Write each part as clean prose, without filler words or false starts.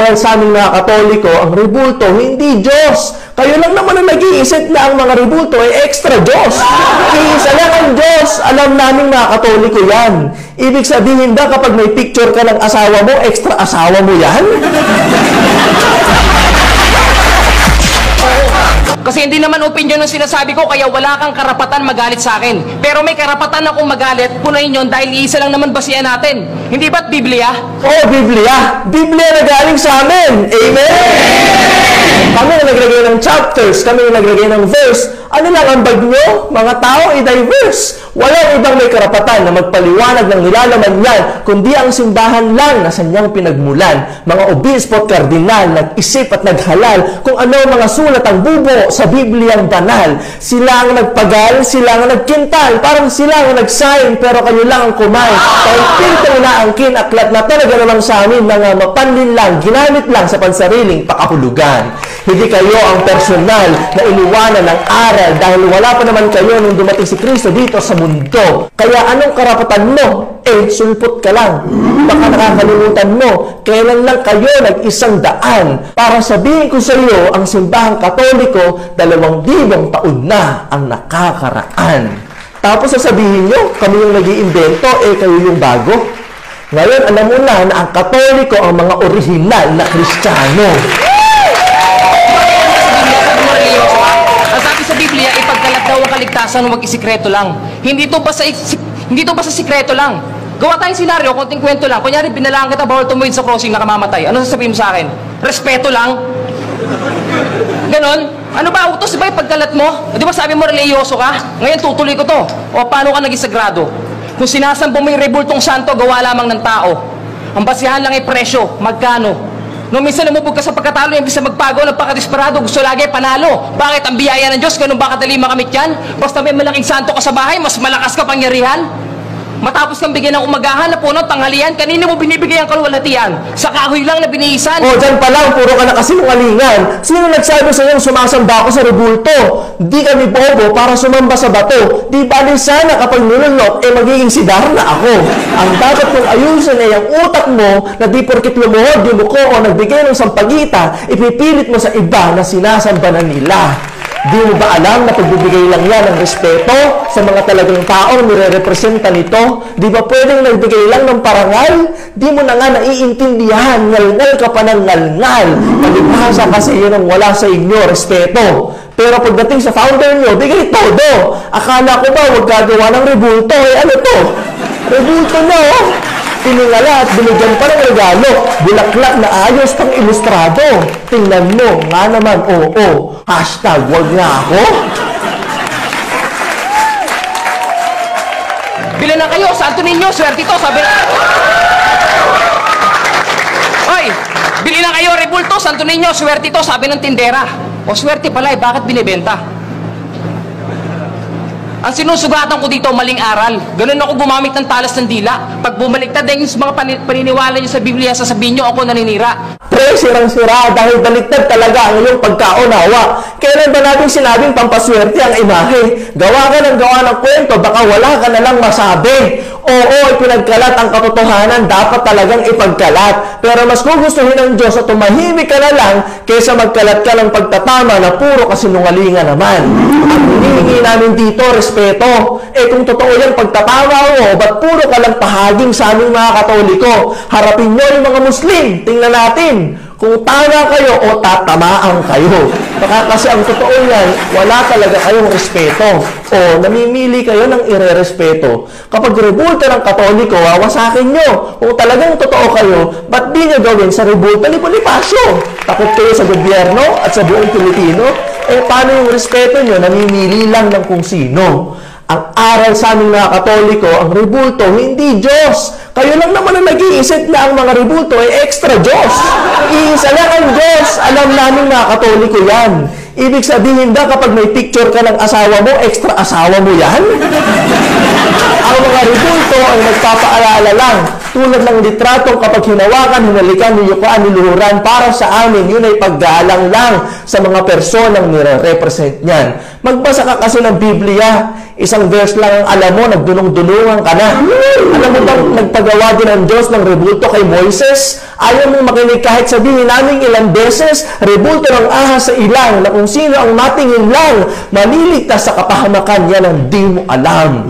aral sa aming mga Katoliko, ang rebulto, hindi Diyos. Kayo lang naman ang nag-iisip na ang mga rebulto ay extra Diyos. Iisa lang ang Diyos. Alam namin mga Katoliko yan. Ibig sabihin ba kapag may picture ka ng asawa mo, extra asawa mo yan? Kasi hindi naman opinion ang sinasabi ko, kaya wala kang karapatan magalit sa akin. Pero may karapatan akong magalit, punayin yun dahil iisa lang naman basihan natin. Hindi ba't Biblia? Oo, Biblia. Biblia na galing sa amin. Amen! Kami na naglagay ng chapters, kami na naglagay ng verse. Ano lang ang bag nyo? Mga tao ay diverse. Walang ibang may karapatan na magpaliwanag ng nilalaman yan, kundi ang simbahan lang na sanyang pinagmulan. Mga obispo at kardinal, nag-isip at naghalal kung ano mga sulat ang bubo sa Bibliang banal. Sila ang nagpagal, sila ang nagkintal, parang sila ang nagsign, pero kayo lang ang kumain. Dahil pintong naangkin, aklat na talaga naman sa amin, mga mapanlin lang, ginamit lang sa pansariling pakahulugan. Hindi kayo ang personal na iniwanan ng aral dahil wala pa naman kayo nung dumating si Kristo dito sa mundo. Kaya anong karapatan mo? Sulpot ka lang. Baka nakakalimutan mo, kailan lang kayo nag-isang daan para sabihin ko sa iyo ang simbahang Katoliko, 2,000 taon na ang nakakaraan. Tapos sasabihin nyo, kami yung nag-iimbento, kayo yung bago. Ngayon, alam mo na ang Katoliko ang mga orihinal na Kristiyano. Sa Biblia, ipagkalat daw ang kaligtasan, huwag isikreto lang. Hindi to basta sikreto lang. Gawa tayong senaryo, konting kwento lang. Kunyari, binalaan kita, bawal tumuwid sa crossing, nakamamatay. Ano sasabihin mo sa akin? Respeto lang? Ganon? Ano ba, utos ba ipagkalat mo? Di ba sabi mo, religyoso ka? Ngayon, tutuloy ko to. O paano ka naging sagrado? Kung sinasampo mo yung rebultong santo, gawa lamang ng tao. Ang basihan lang ay presyo, magkano? Nung minsan lumubog ka sa pagkatalo, yung bisa magpago, nagpakadesperado, gusto lagi panalo. Bakit? Ang biyaya ng Diyos, ganun ba kadali makamit yan? Basta may malaking santo ka sa bahay, mas malakas ka pangyarihan. Matapos kang bigyan ng umagahan na puno, tanghalian, kanina mo binibigay ang kaluwalhatian? Sa kahoy lang na binihisan. Dyan pa lang, puro ka na kasinungalingan. Sino nagsabi sa iyo sumasamba ako sa rebulto? Di kami bobo para sumamba sa bato. Di bali sana kapag nilunok, magiging sidar na ako. Ang dapat mong ayusin ay ang utak mo na di porkit lumuhod yung buko o nagbigay ng sampagita, ipipilit mo sa iba na sinasamba na nila. Di mo ba alam na pagbibigay lang yan ng respeto sa mga talagang taong nire-representa nito? Di ba pwedeng nagbigay lang ng parangal? Di mo na nga naiintindihan, ngal-ngal ka pa ng ngal-ngal. Palibhasa kasi yun ang wala sa inyo, respeto. Pero pagdating sa founder nyo, bigay todo. Akala ko ba huwag gagawa ng rebulto? Ano to? Rebulto na, oh. Tiningala at binigyan pa ng regalo. Bulaklak na ayos pang ilustrado. Tingnan mo, nga naman, oo. Hashtag, wag nga ako. Bila na kayo, santo ninyo, swerte to, sabi na. Hoy, bili na kayo, rebulto, santo ninyo, swerte to, sabi ng tindera. O swerte pala, bakit binibenta? Ang sinusugatan ko dito, maling aral. Ganun ako gumamit ng talas ng dila. Pag bumaliktad yung mga paniniwala niyo sa Biblia, sasabihin niyo ako naninira. Pre, sirang-sira dahil baliktad talaga ang iyong pagkaunawa. Kailan ba natin sinabing pampaswerte ang imahe? Gawa ka ng gawa ng kwento, baka wala ka na lang masabi. Oo, ipinagkalat ang katotohanan, dapat talagang ipagkalat. Pero mas gugustuhin ng Diyos at tumahimik ka na lang kaysa magkalat ka ng pagtatama na puro kasinungalingan naman. Ang hinihingi namin dito, respeto. Kung totoo yan pagtatama mo, ba't puro ka lang pahaging sa aming mga Katoliko? Harapin nyo yung mga Muslim. Tingnan natin kung tama kayo o tatamaan kayo. Baka kasi ang totoo yan, wala talaga kayong respeto. O namimili kayo ng ire-respeto. Kapag rebulto ng Katoliko, wawasakin nyo. Kung talagang totoo kayo, ba't di nyo gawin sa rebulto ni Bonifacio? Takot kayo sa gobyerno at sa buong Pilipino? Paano yung respeto nyo? Namimili lang ng kung sino. Ang aral sa aming mga Katoliko, ang rebulto, hindi Diyos. Kayo lang naman ang nag-iisip na ang mga rebulto ay extra Diyos. Iisa lang ang Diyos. Alam namin mga Katoliko yan. Ibig sabihin ba kapag may picture ka ng asawa mo, extra asawa mo yan? Ang mga rebulto ay nagpapaalala lang. Tulad ng litratong kapag hinawakan, hinalikan, niyukaan, niluhuran, para sa amin, yun ay paggalang lang sa mga personang nire-represent niyan. Magbasa ka kasi ng Biblia, isang verse lang ang alam mo, nagdulong-dulungan ka na. Alam mo bang nagpagawa din ang Diyos ng rebulto kay Moises? Ayaw mong makinig kahit sabihin namin ilang beses, rebulto ng ahas sa ilang, na kung sino ang matingin lang, maliligtas sa kapahamakan, yan ang di mo alam.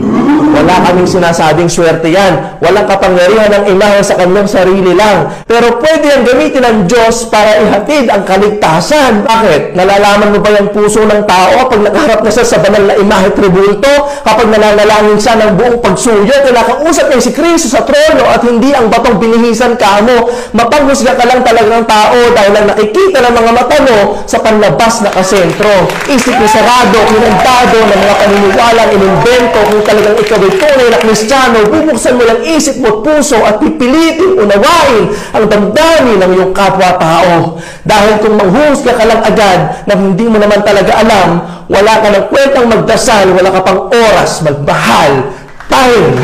Wala kaming sinasabing swerte yan. Walang kapangyarihan ng imahe sa kanyang sarili lang. Pero pwede ang gamitin ng Diyos para ihatid ang kaligtasan. Bakit? Nalalaman mo ba yung puso ng tao pag nakaharap na siya sa banal na imahe at rebulto? Kapag nananalangin siya ng buong pagsuyo, kinakausap niya si Kristo sa trono at hindi ang batong binihisan ka mo. Mapanghusga ka lang talaga ng tao dahil lang nakikita ng mga mata mo sa panlabas na kasentro. Isip na sarado, kinantado ng mga paniniwalang inimbento. Kung talagang ikaw ay tunay na Kristiyano, bubuksan mo lang isip mo at puso at pipilitin unawain ang damdamin ng iyong kapwa-tao. Dahil kung manghusga ka lang agad na hindi mo naman talaga alam, wala ka ng kwentang magdasal, wala ka pang oras magmahal. Time!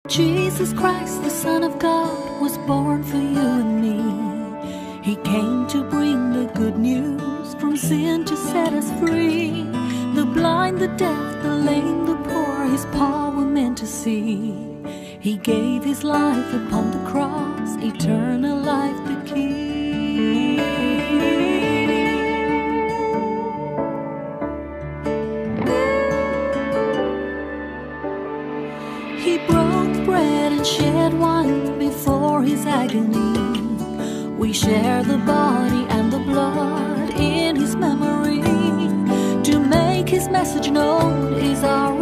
Jesus Christ, the Son of God, was born for you and me. He came to bring the good news, from sin to set us free. The blind, the deaf, the lame, the poor, His power meant to see. He gave His life upon the cross, eternal life the key. He broke bread and shed wine before His agony. We share the body and the blood in His memory. To make His message known is our